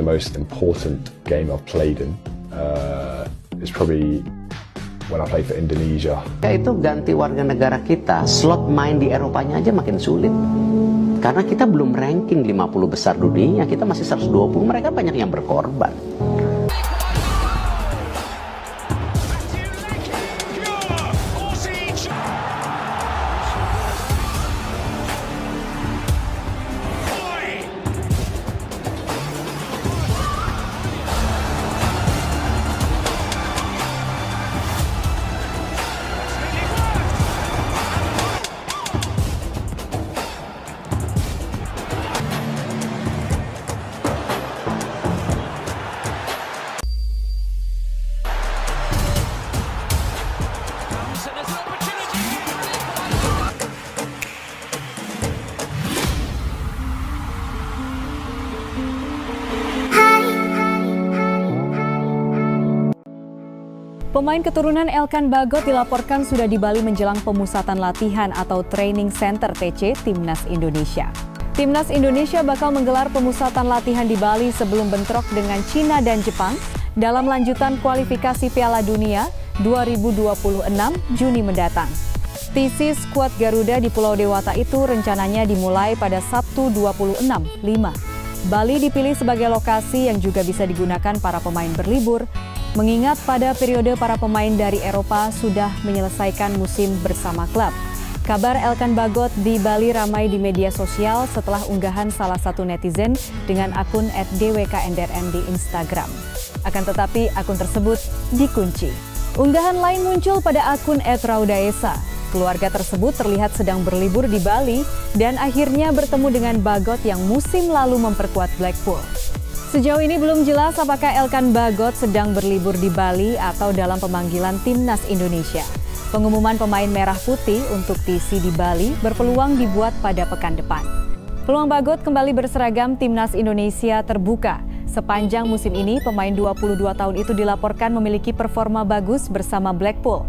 The most important game I've played in is probably when I played for Indonesia. Itu ganti warga negara kita, slot main di Eropanya aja makin sulit. Karena kita belum ranking 50 besar dunia, kita masih 120, mereka banyak yang berkorban. Pemain keturunan Elkan Bagot dilaporkan sudah di Bali menjelang pemusatan latihan atau Training Center TC Timnas Indonesia. Timnas Indonesia bakal menggelar pemusatan latihan di Bali sebelum bentrok dengan Cina dan Jepang dalam lanjutan kualifikasi Piala Dunia 2026 Juni mendatang. TC skuad Garuda di Pulau Dewata itu rencananya dimulai pada Sabtu 26/5. Bali dipilih sebagai lokasi yang juga bisa digunakan para pemain berlibur, mengingat pada periode para pemain dari Eropa sudah menyelesaikan musim bersama klub. Kabar Elkan Bagot di Bali ramai di media sosial setelah unggahan salah satu netizen dengan akun @dwkndrn di Instagram. Akan tetapi akun tersebut dikunci. Unggahan lain muncul pada akun @raudaesa. Keluarga tersebut terlihat sedang berlibur di Bali dan akhirnya bertemu dengan Bagot yang musim lalu memperkuat Blackpool. Sejauh ini belum jelas apakah Elkan Bagot sedang berlibur di Bali atau dalam pemanggilan Timnas Indonesia. Pengumuman pemain merah putih untuk TC di Bali berpeluang dibuat pada pekan depan. Peluang Bagot kembali berseragam Timnas Indonesia terbuka. Sepanjang musim ini, pemain 22 tahun itu dilaporkan memiliki performa bagus bersama Blackpool.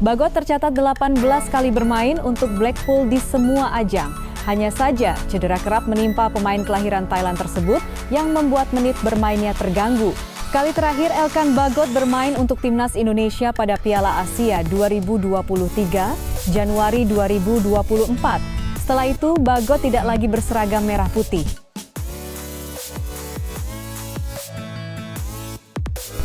Bagot tercatat 18 kali bermain untuk Blackpool di semua ajang. Hanya saja, cedera kerap menimpa pemain kelahiran Thailand tersebut yang membuat menit bermainnya terganggu. Kali terakhir Elkan Bagot bermain untuk Timnas Indonesia pada Piala Asia 2023, Januari 2024. Setelah itu, Bagot tidak lagi berseragam merah putih.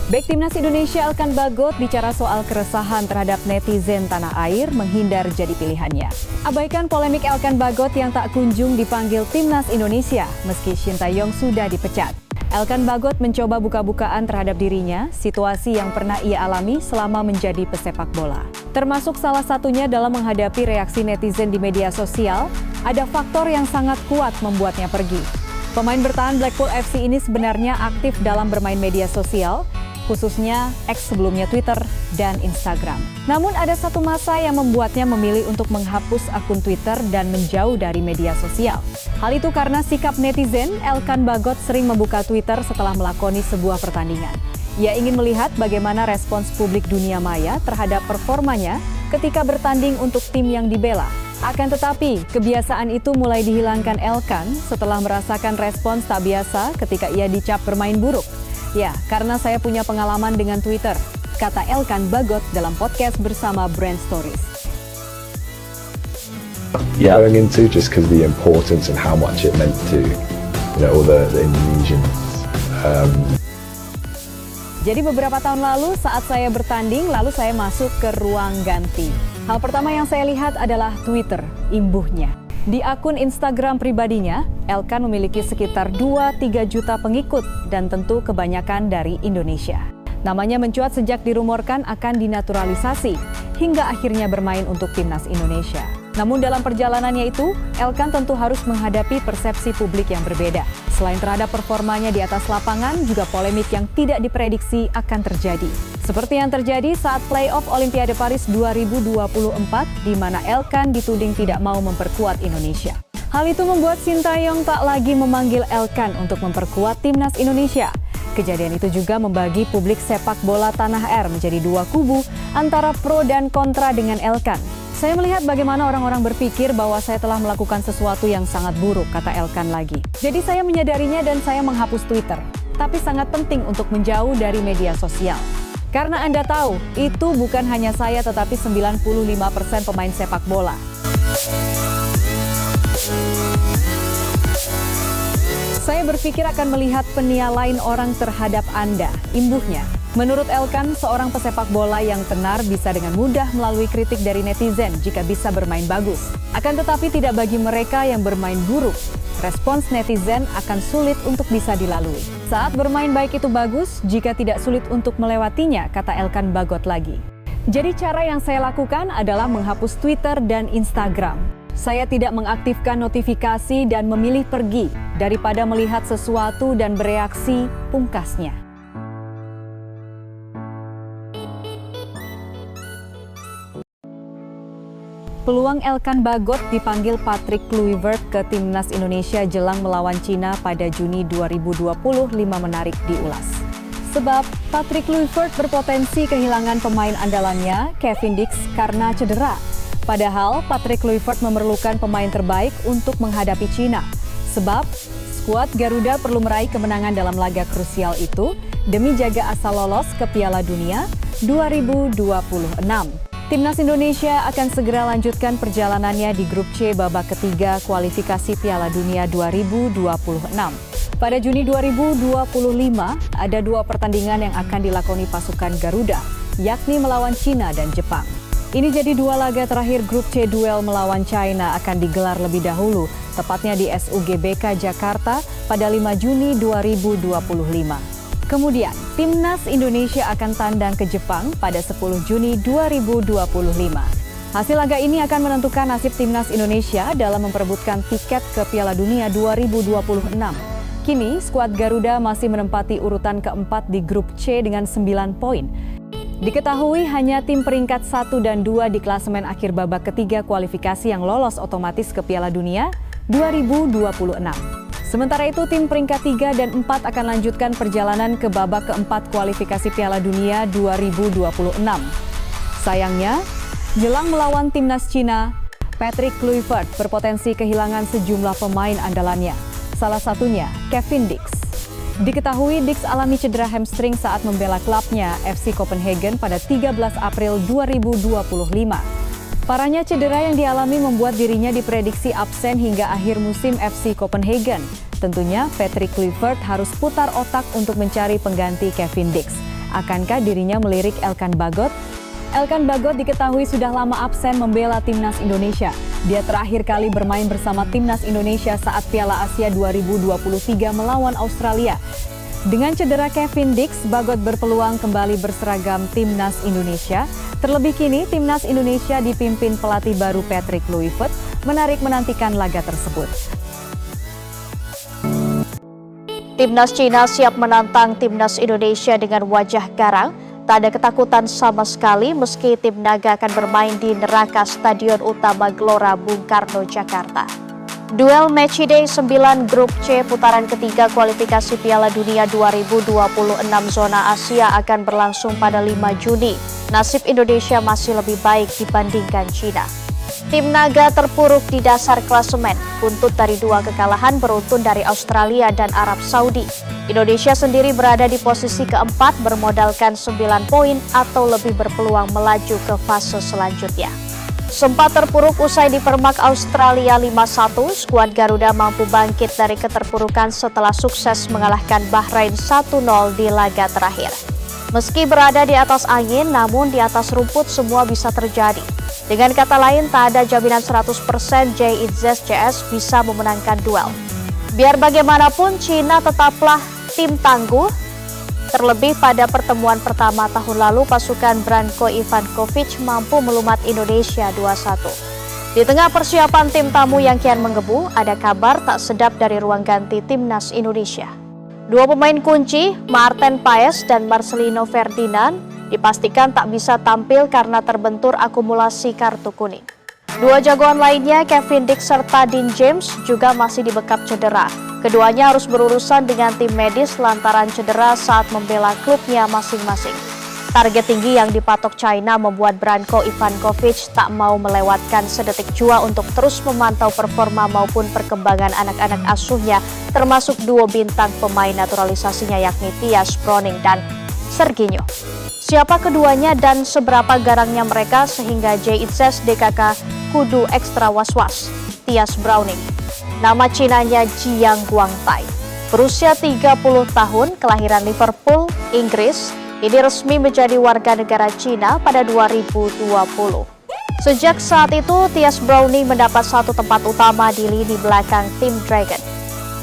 Bek Timnas Indonesia Elkan Bagot bicara soal keresahan terhadap netizen tanah air menghindar jadi pilihannya. Abaikan polemik Elkan Bagot yang tak kunjung dipanggil Timnas Indonesia meski Shin Tae-yong sudah dipecat. Elkan Bagot mencoba buka-bukaan terhadap dirinya, situasi yang pernah ia alami selama menjadi pesepak bola. Termasuk salah satunya dalam menghadapi reaksi netizen di media sosial, ada faktor yang sangat kuat membuatnya pergi. Pemain bertahan Blackpool FC ini sebenarnya aktif dalam bermain media sosial, khususnya X sebelumnya Twitter dan Instagram. Namun ada satu masa yang membuatnya memilih untuk menghapus akun Twitter dan menjauh dari media sosial. Hal itu karena sikap netizen, Elkan Bagot sering membuka Twitter setelah melakoni sebuah pertandingan. Ia ingin melihat bagaimana respons publik dunia maya terhadap performanya ketika bertanding untuk tim yang dibela. Akan tetapi, kebiasaan itu mulai dihilangkan Elkan setelah merasakan respons tak biasa ketika ia dicap bermain buruk. Ya, karena saya punya pengalaman dengan Twitter, kata Elkan Bagot dalam podcast bersama Brand Stories. Yeah, going into just because of the importance and how much it meant to, all the Indonesians. Jadi beberapa tahun lalu saat saya bertanding, lalu saya masuk ke ruang ganti. Hal pertama yang saya lihat adalah Twitter, imbuhnya. Di akun Instagram pribadinya, Elkan memiliki sekitar 2-3 juta pengikut dan tentu kebanyakan dari Indonesia. Namanya mencuat sejak dirumorkan akan dinaturalisasi, hingga akhirnya bermain untuk Timnas Indonesia. Namun dalam perjalanannya itu, Elkan tentu harus menghadapi persepsi publik yang berbeda. Selain terhadap performanya di atas lapangan, juga polemik yang tidak diprediksi akan terjadi. Seperti yang terjadi saat playoff Olimpiade Paris 2024, di mana Elkan dituding tidak mau memperkuat Indonesia. Hal itu membuat Shin Tae-yong tak lagi memanggil Elkan untuk memperkuat Timnas Indonesia. Kejadian itu juga membagi publik sepak bola tanah air menjadi dua kubu antara pro dan kontra dengan Elkan. Saya melihat bagaimana orang-orang berpikir bahwa saya telah melakukan sesuatu yang sangat buruk, kata Elkan lagi. Jadi saya menyadarinya dan saya menghapus Twitter. Tapi sangat penting untuk menjauh dari media sosial. Karena Anda tahu, itu bukan hanya saya tetapi 95% pemain sepak bola. Saya berpikir akan melihat penilaian orang terhadap Anda, imbuhnya. Menurut Elkan, seorang pesepak bola yang tenar bisa dengan mudah melalui kritik dari netizen jika bisa bermain bagus. Akan tetapi tidak bagi mereka yang bermain buruk. Respons netizen akan sulit untuk bisa dilalui. Saat bermain baik itu bagus, jika tidak sulit untuk melewatinya, kata Elkan Bagot lagi. Jadi cara yang saya lakukan adalah menghapus Twitter dan Instagram. Saya tidak mengaktifkan notifikasi dan memilih pergi daripada melihat sesuatu dan bereaksi, pungkasnya. Peluang Elkan Bagot dipanggil Patrick Kluivert ke Timnas Indonesia jelang melawan Cina pada Juni 2025 menarik diulas. Sebab Patrick Kluivert berpotensi kehilangan pemain andalannya, Kevin Dix, karena cedera. Padahal Patrick Kluivert memerlukan pemain terbaik untuk menghadapi Cina. Sebab skuad Garuda perlu meraih kemenangan dalam laga krusial itu demi jaga asa lolos ke Piala Dunia 2026. Timnas Indonesia akan segera lanjutkan perjalanannya di grup C babak ketiga kualifikasi Piala Dunia 2026. Pada Juni 2025, ada 2 pertandingan yang akan dilakoni pasukan Garuda, yakni melawan Cina dan Jepang. Ini jadi 2 laga terakhir grup C duel melawan China akan digelar lebih dahulu, tepatnya di SUGBK Jakarta pada 5 Juni 2025. Kemudian, Timnas Indonesia akan tandang ke Jepang pada 10 Juni 2025. Hasil laga ini akan menentukan nasib Timnas Indonesia dalam memperebutkan tiket ke Piala Dunia 2026. Kini, skuad Garuda masih menempati urutan keempat di grup C dengan 9 poin. Diketahui hanya tim peringkat 1 dan 2 di klasemen akhir babak ketiga kualifikasi yang lolos otomatis ke Piala Dunia 2026. Sementara itu, tim peringkat 3 dan 4 akan lanjutkan perjalanan ke babak keempat kualifikasi Piala Dunia 2026. Sayangnya, jelang melawan Timnas Cina, Patrick Kluivert berpotensi kehilangan sejumlah pemain andalannya. Salah satunya, Kevin Dix. Diketahui Dix alami cedera hamstring saat membela klubnya FC Copenhagen pada 13 April 2025. Parahnya cedera yang dialami membuat dirinya diprediksi absen hingga akhir musim FC Copenhagen. Tentunya Patrick Kluivert harus putar otak untuk mencari pengganti Kevin Dix. Akankah dirinya melirik Elkan Bagot? Elkan Bagot diketahui sudah lama absen membela Timnas Indonesia. Dia terakhir kali bermain bersama Timnas Indonesia saat Piala Asia 2023 melawan Australia. Dengan cedera Kevin Dix, Bagot berpeluang kembali berseragam Timnas Indonesia. Terlebih kini, Timnas Indonesia dipimpin pelatih baru Patrick Kluivert menarik menantikan laga tersebut. Timnas Cina siap menantang Timnas Indonesia dengan wajah garang. Tak ada ketakutan sama sekali meski tim naga akan bermain di neraka Stadion Utama Gelora Bung Karno, Jakarta. Duel Matchday 9 Grup C putaran ketiga kualifikasi Piala Dunia 2026 zona Asia akan berlangsung pada 5 Juni. Nasib Indonesia masih lebih baik dibandingkan Cina. Tim naga terpuruk di dasar klasemen, buntut dari 2 kekalahan beruntun dari Australia dan Arab Saudi. Indonesia sendiri berada di posisi keempat bermodalkan 9 poin atau lebih berpeluang melaju ke fase selanjutnya. Sempat terpuruk usai dipermak Australia 5-1, skuad Garuda mampu bangkit dari keterpurukan setelah sukses mengalahkan Bahrain 1-0 di laga terakhir. Meski berada di atas angin, namun di atas rumput semua bisa terjadi. Dengan kata lain, tak ada jaminan 100% JITZS bisa memenangkan duel. Biar bagaimanapun, Cina tetaplah tim tangguh. Terlebih pada pertemuan pertama tahun lalu, pasukan Branko Ivankovic mampu melumat Indonesia 2-1. Di tengah persiapan tim tamu yang kian menggebu, ada kabar tak sedap dari ruang ganti Timnas Indonesia. 2 pemain kunci, Marten Paes dan Marcelino Ferdinand, dipastikan tak bisa tampil karena terbentur akumulasi kartu kuning. 2 jagoan lainnya, Kevin Dix serta Dean James, juga masih dibekap cedera. Keduanya harus berurusan dengan tim medis lantaran cedera saat membela klubnya masing-masing. Target tinggi yang dipatok China membuat Branko Ivanovic tak mau melewatkan sedetik jua untuk terus memantau performa maupun perkembangan anak-anak asuhnya, termasuk duo bintang pemain naturalisasinya yakni Thias Browning dan Serginho. Siapa keduanya dan seberapa garangnya mereka sehingga JITZES DKK kudu ekstra was-was. Thias Browning, nama Cinanya Jiang Guangtai, berusia 30 tahun, kelahiran Liverpool, Inggris. Ini resmi menjadi warga negara Cina pada 2020. Sejak saat itu, Thias Browning mendapat satu tempat utama di lini belakang tim Dragon.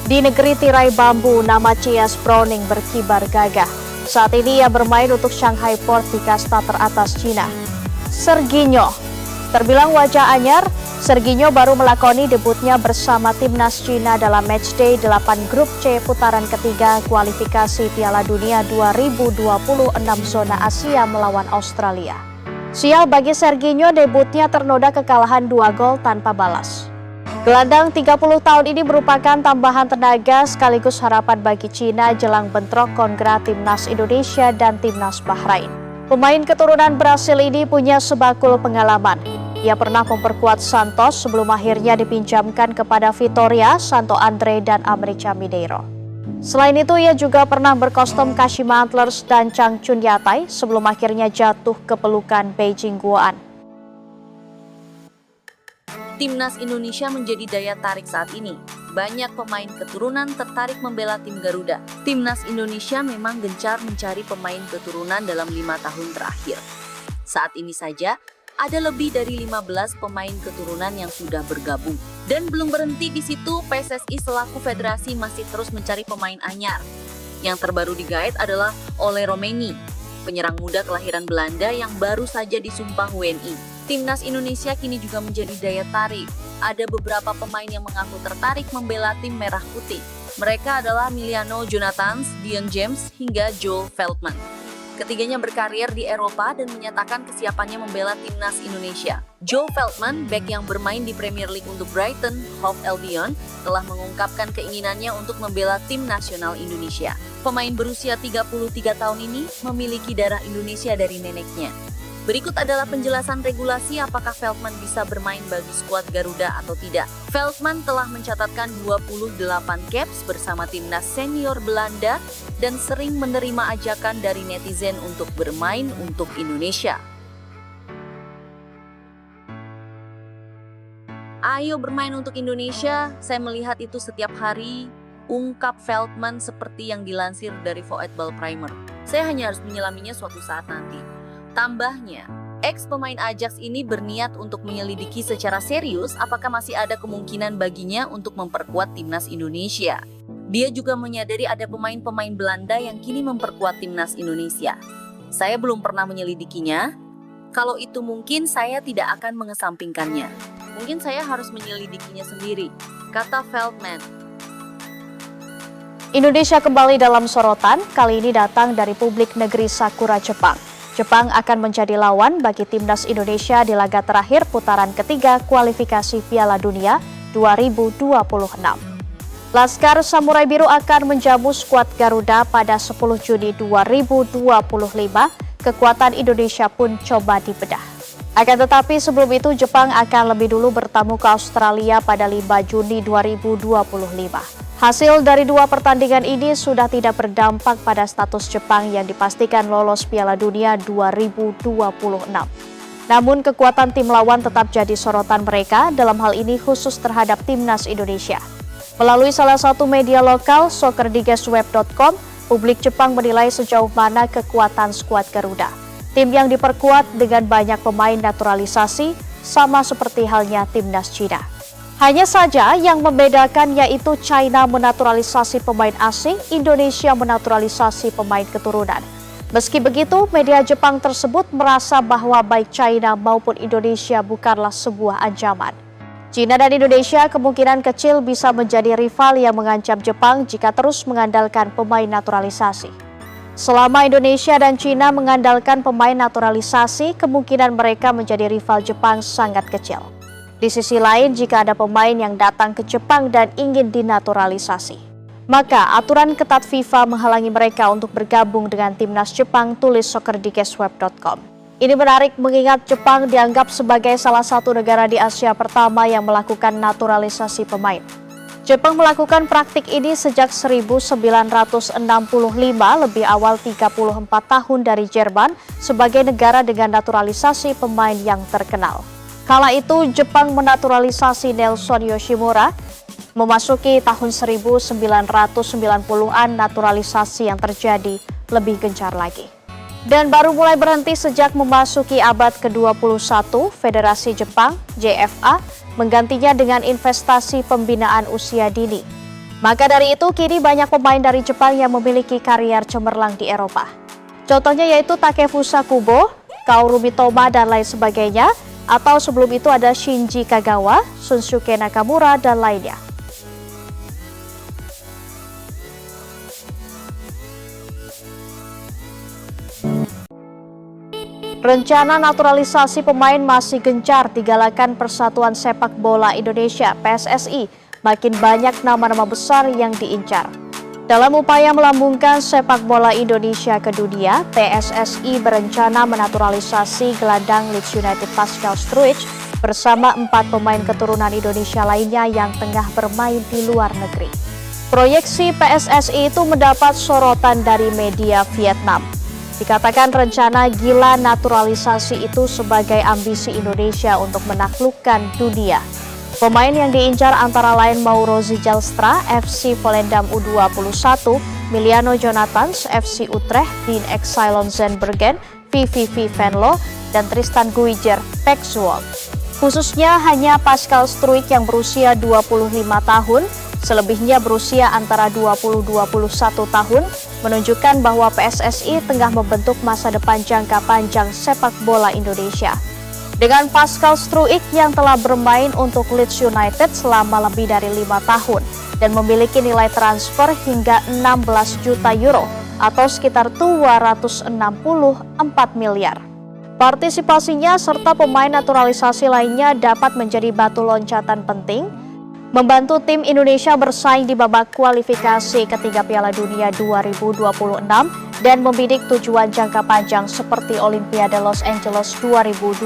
Di negeri tirai bambu, nama Thias Browning berkibar gagah. Saat ini ia bermain untuk Shanghai Port di kasta teratas Cina. Serginho, terbilang wajah anyar, Serginho baru melakoni debutnya bersama timnas Cina dalam matchday 8 grup C putaran ketiga kualifikasi Piala Dunia 2026 zona Asia melawan Australia. Sial bagi Serginho, debutnya ternoda kekalahan 2 gol tanpa balas. Gelandang 30 tahun ini merupakan tambahan tenaga sekaligus harapan bagi Cina jelang bentrok kongra timnas Indonesia dan timnas Bahrain. Pemain keturunan Brasil ini punya sebakul pengalaman. Ia pernah memperkuat Santos sebelum akhirnya dipinjamkan kepada Vitória, Santo André, dan América Mineiro. Selain itu, ia juga pernah berkostum Kashima Antlers dan Changchun Yatai sebelum akhirnya jatuh ke pelukan Beijing Guoan. Timnas Indonesia menjadi daya tarik saat ini. Banyak pemain keturunan tertarik membela tim Garuda. Timnas Indonesia memang gencar mencari pemain keturunan dalam 5 tahun terakhir. Saat ini saja, ada lebih dari 15 pemain keturunan yang sudah bergabung. Dan belum berhenti di situ, PSSI selaku federasi masih terus mencari pemain anyar. Yang terbaru digait adalah Ole Romeni, penyerang muda kelahiran Belanda yang baru saja disumpah WNI. Timnas Indonesia kini juga menjadi daya tarik. Ada beberapa pemain yang mengaku tertarik membela tim Merah Putih. Mereka adalah Emiliano Jonathans, Dion James, hingga Joel Veltman. Ketiganya berkarir di Eropa dan menyatakan kesiapannya membela timnas Indonesia. Joe Veltman, bek yang bermain di Premier League untuk Brighton, Hove Albion, telah mengungkapkan keinginannya untuk membela tim nasional Indonesia. Pemain berusia 33 tahun ini memiliki darah Indonesia dari neneknya. Berikut adalah penjelasan regulasi apakah Veltman bisa bermain bagi skuad Garuda atau tidak. Veltman telah mencatatkan 28 caps bersama timnas senior Belanda dan sering menerima ajakan dari netizen untuk bermain untuk Indonesia. Ayo bermain untuk Indonesia, saya melihat itu setiap hari, ungkap Veltman seperti yang dilansir dari Voetbal Primer. Saya hanya harus menyelaminya suatu saat nanti. Tambahnya, ex-pemain Ajax ini berniat untuk menyelidiki secara serius apakah masih ada kemungkinan baginya untuk memperkuat timnas Indonesia. Dia juga menyadari ada pemain-pemain Belanda yang kini memperkuat timnas Indonesia. Saya belum pernah menyelidikinya. Kalau itu mungkin saya tidak akan mengesampingkannya. Mungkin saya harus menyelidikinya sendiri, kata Veltman. Indonesia kembali dalam sorotan, kali ini datang dari publik negeri Sakura, Jepang. Jepang akan menjadi lawan bagi timnas Indonesia di laga terakhir putaran ketiga kualifikasi Piala Dunia 2026. Laskar Samurai Biru akan menjamu skuad Garuda pada 10 Juni 2025. Kekuatan Indonesia pun coba dibedah. Akan tetapi sebelum itu Jepang akan lebih dulu bertamu ke Australia pada 5 Juni 2025. Hasil dari 2 pertandingan ini sudah tidak berdampak pada status Jepang yang dipastikan lolos Piala Dunia 2026. Namun kekuatan tim lawan tetap jadi sorotan mereka, dalam hal ini khusus terhadap timnas Indonesia. Melalui salah satu media lokal, soccerdigestweb.com, publik Jepang menilai sejauh mana kekuatan skuad Garuda. Tim yang diperkuat dengan banyak pemain naturalisasi, sama seperti halnya timnas Cina. Hanya saja yang membedakan yaitu China menaturalisasi pemain asing, Indonesia menaturalisasi pemain keturunan. Meski begitu, media Jepang tersebut merasa bahwa baik China maupun Indonesia bukanlah sebuah ancaman. China dan Indonesia kemungkinan kecil bisa menjadi rival yang mengancam Jepang jika terus mengandalkan pemain naturalisasi. Selama Indonesia dan China mengandalkan pemain naturalisasi, kemungkinan mereka menjadi rival Jepang sangat kecil. Di sisi lain, jika ada pemain yang datang ke Jepang dan ingin dinaturalisasi, Maka aturan ketat FIFA menghalangi mereka untuk bergabung dengan timnas Jepang, tulis soccerdigest.web.com. Ini menarik mengingat Jepang dianggap sebagai salah satu negara di Asia pertama yang melakukan naturalisasi pemain. Jepang melakukan praktik ini sejak 1965, lebih awal 34 tahun dari Jerman sebagai negara dengan naturalisasi pemain yang terkenal. Kala itu Jepang menaturalisasi Nelson Yoshimura. Memasuki tahun 1990-an, naturalisasi yang terjadi lebih gencar lagi. Dan baru mulai berhenti sejak memasuki abad ke-21, Federasi Jepang, JFA, menggantinya dengan investasi pembinaan usia dini. Maka dari itu, kini banyak pemain dari Jepang yang memiliki karier cemerlang di Eropa. Contohnya yaitu Takefusa Kubo, Kaoru Mitoma, dan lain sebagainya. Atau sebelum itu ada Shinji Kagawa, Shunsuke Nakamura, dan lainnya. Rencana naturalisasi pemain masih gencar digalakan Persatuan Sepak Bola Indonesia (PSSI). Makin banyak nama-nama besar yang diincar. Dalam upaya melambungkan sepak bola Indonesia ke dunia, PSSI berencana menaturalisasi gelandang Leeds United Pascal Struijk bersama 4 pemain keturunan Indonesia lainnya yang tengah bermain di luar negeri. Proyeksi PSSI itu mendapat sorotan dari media Vietnam. Dikatakan rencana gila naturalisasi itu sebagai ambisi Indonesia untuk menaklukkan dunia. Pemain yang diincar antara lain Mauro Zijlstra, FC Volendam U21, Miliano Jonathans, FC Utrecht, Dean Exilon Zenbergen, VVV Venlo, dan Tristan Guijer, PEC Zwolle. Khususnya hanya Pascal Struijk yang berusia 25 tahun, selebihnya berusia antara 20-21 tahun, menunjukkan bahwa PSSI tengah membentuk masa depan jangka panjang sepak bola Indonesia. Dengan Pascal Struijk yang telah bermain untuk Leeds United selama lebih dari 5 tahun dan memiliki nilai transfer hingga 16 juta euro atau sekitar 264 miliar. Partisipasinya serta pemain naturalisasi lainnya dapat menjadi batu loncatan penting membantu tim Indonesia bersaing di babak kualifikasi ketiga Piala Dunia 2026 dan membidik tujuan jangka panjang seperti Olimpiade Los Angeles 2028.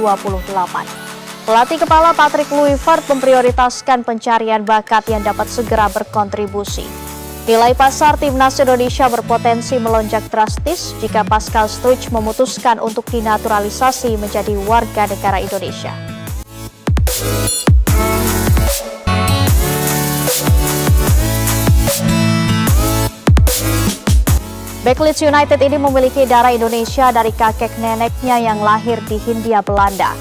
Pelatih kepala Patrick Kluivert memprioritaskan pencarian bakat yang dapat segera berkontribusi. Nilai pasar timnas Indonesia berpotensi melonjak drastis jika Pascal Struijk memutuskan untuk dinaturalisasi menjadi warga negara Indonesia. Bek Leeds United ini memiliki darah Indonesia dari kakek neneknya yang lahir di Hindia Belanda.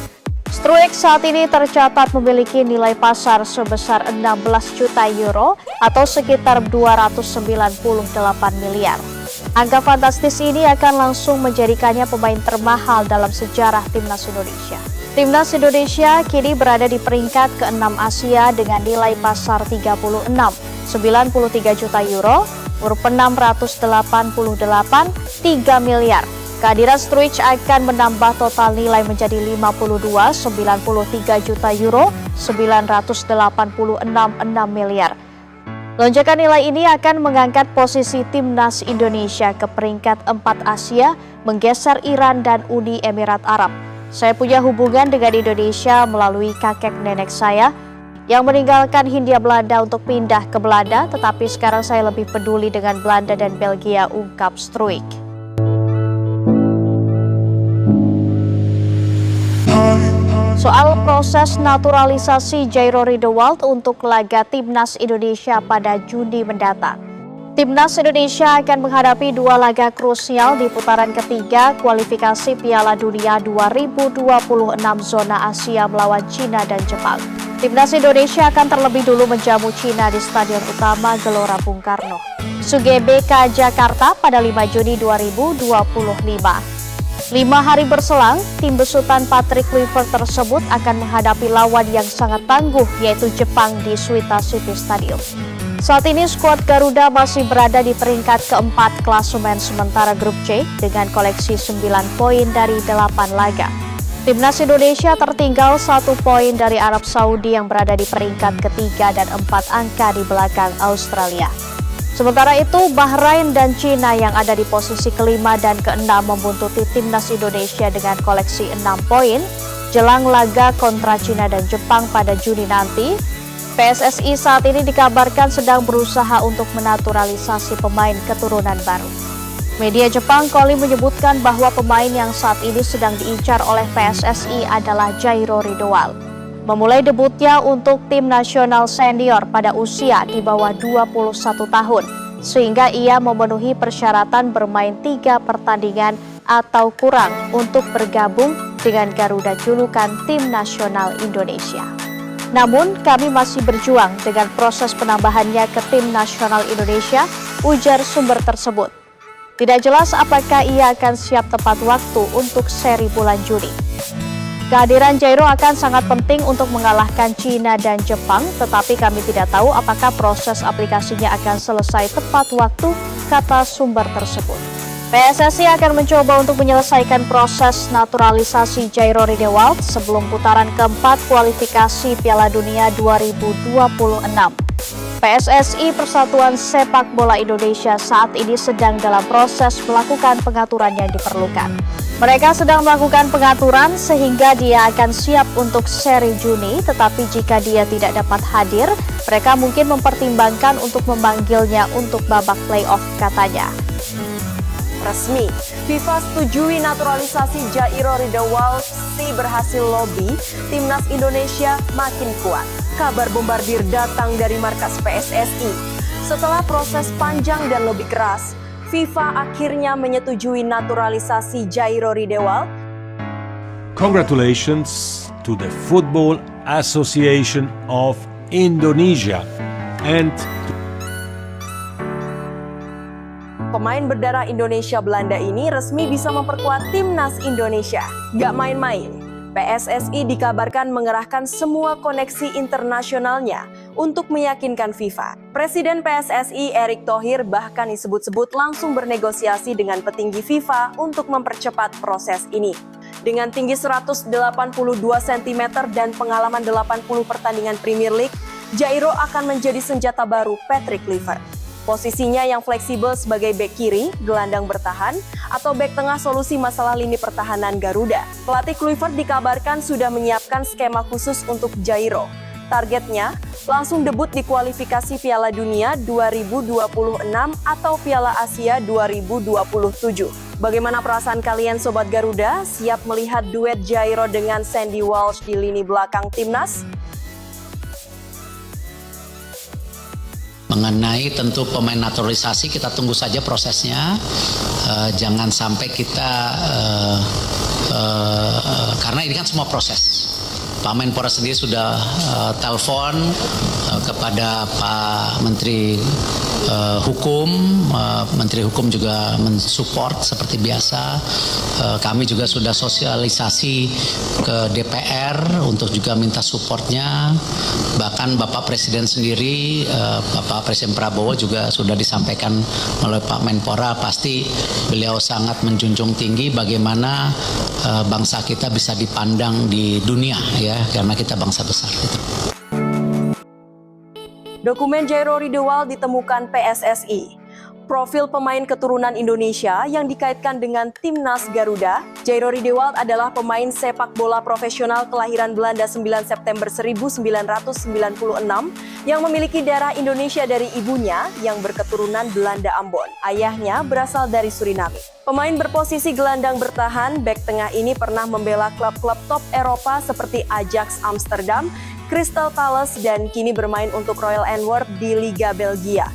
Struijk saat ini tercatat memiliki nilai pasar sebesar 16 juta euro atau sekitar 298 miliar. Angka fantastis ini akan langsung menjadikannya pemain termahal dalam sejarah timnas Indonesia. Timnas Indonesia kini berada di peringkat ke-6 Asia dengan nilai pasar 93 juta euro, berupa 688 3 miliar. Kehadiran Struijk akan menambah total nilai menjadi 93 juta euro, 986 miliar. Lonjakan nilai ini akan mengangkat posisi timnas Indonesia ke peringkat 4 Asia, menggeser Iran dan Uni Emirat Arab. Saya punya hubungan dengan Indonesia melalui kakek nenek saya yang meninggalkan Hindia Belanda untuk pindah ke Belanda, tetapi sekarang saya lebih peduli dengan Belanda dan Belgia, ungkap Struijk. Soal proses naturalisasi Jairo Riedewald untuk laga Timnas Indonesia pada Juni mendatang. Timnas Indonesia akan menghadapi 2 laga krusial di putaran ketiga kualifikasi Piala Dunia 2026 zona Asia melawan Cina dan Jepang. Timnas Indonesia akan terlebih dulu menjamu Cina di Stadion Utama Gelora Bung Karno, Sugebeka, Jakarta pada 5 Juni 2025. 5 hari berselang, tim besutan Patrick Kluivert tersebut akan menghadapi lawan yang sangat tangguh yaitu Jepang di Suita City Stadium. Saat ini skuad Garuda masih berada di peringkat keempat klasemen sementara grup C dengan koleksi 9 poin dari 8 laga. Timnas Indonesia tertinggal 1 poin dari Arab Saudi yang berada di peringkat ketiga dan 4 angka di belakang Australia. Sementara itu, Bahrain dan Cina yang ada di posisi kelima dan keenam membuntuti timnas Indonesia dengan koleksi 6 poin jelang laga kontra Cina dan Jepang pada Juni nanti. PSSI saat ini dikabarkan sedang berusaha untuk menaturalisasi pemain keturunan baru. Media Jepang Koli menyebutkan bahwa pemain yang saat ini sedang diincar oleh PSSI adalah Jairo Ridowal. Memulai debutnya untuk tim nasional senior pada usia di bawah 21 tahun, sehingga ia memenuhi persyaratan bermain 3 pertandingan atau kurang untuk bergabung dengan Garuda julukan Tim Nasional Indonesia. Namun, kami masih berjuang dengan proses penambahannya ke Tim Nasional Indonesia, ujar sumber tersebut. Tidak jelas apakah ia akan siap tepat waktu untuk seri bulan Juni. Kehadiran Jairo akan sangat penting untuk mengalahkan Cina dan Jepang, tetapi kami tidak tahu apakah proses aplikasinya akan selesai tepat waktu, kata sumber tersebut. PSSI akan mencoba untuk menyelesaikan proses naturalisasi Jairo Ridowal sebelum putaran keempat kualifikasi Piala Dunia 2026. PSSI Persatuan Sepak Bola Indonesia saat ini sedang dalam proses melakukan pengaturan yang diperlukan. Mereka sedang melakukan pengaturan sehingga dia akan siap untuk seri Juni, tetapi jika dia tidak dapat hadir, mereka mungkin mempertimbangkan untuk memanggilnya untuk babak playoff, katanya. Resmi, FIFA setujui naturalisasi Jairo Ridowal, berhasil lobby, timnas Indonesia makin kuat. Kabar bombardir datang dari markas PSSI. Setelah proses panjang dan lobby keras, FIFA akhirnya menyetujui naturalisasi Jairo Ridowal. Congratulations to the Football Association of Indonesia and Pemain berdarah Indonesia Belanda ini resmi bisa memperkuat timnas Indonesia. Gak main-main. PSSI dikabarkan mengerahkan semua koneksi internasionalnya untuk meyakinkan FIFA. Presiden PSSI Erick Thohir bahkan disebut-sebut langsung bernegosiasi dengan petinggi FIFA untuk mempercepat proses ini. Dengan tinggi 182 cm dan pengalaman 80 pertandingan Premier League, Jairo akan menjadi senjata baru Patrick Kluivert. Posisinya yang fleksibel sebagai bek kiri, gelandang bertahan, atau bek tengah solusi masalah lini pertahanan Garuda. Pelatih Kluivert dikabarkan sudah menyiapkan skema khusus untuk Jairo. Targetnya, langsung debut di kualifikasi Piala Dunia 2026 atau Piala Asia 2027. Bagaimana perasaan kalian Sobat Garuda? Siap melihat duet Jairo dengan Sandy Walsh di lini belakang timnas? Mengenai tentu pemain naturalisasi, kita tunggu saja prosesnya. Jangan sampai kita, karena ini kan semua proses. Pak Menpora sendiri sudah telepon kepada Pak Menteri Hukum. Menteri Hukum juga mensupport seperti biasa. Kami juga sudah sosialisasi ke DPR untuk juga minta supportnya. Bahkan Bapak Presiden sendiri, Bapak Presiden Prabowo juga sudah disampaikan melalui Pak Menpora, pasti beliau sangat menjunjung tinggi bagaimana bangsa kita bisa dipandang di dunia, ya, karena kita bangsa besar. Gitu. Dokumen Jairo Ridowal ditemukan PSSI. Profil pemain keturunan Indonesia yang dikaitkan dengan timnas Garuda. Jairo Ridowal adalah pemain sepak bola profesional kelahiran Belanda 9 September 1996 yang memiliki darah Indonesia dari ibunya yang berketurunan Belanda Ambon. Ayahnya berasal dari Suriname. Pemain berposisi gelandang bertahan, bek tengah ini pernah membela klub-klub top Eropa seperti Ajax Amsterdam, Crystal Palace, dan kini bermain untuk Royal Antwerp di Liga Belgia.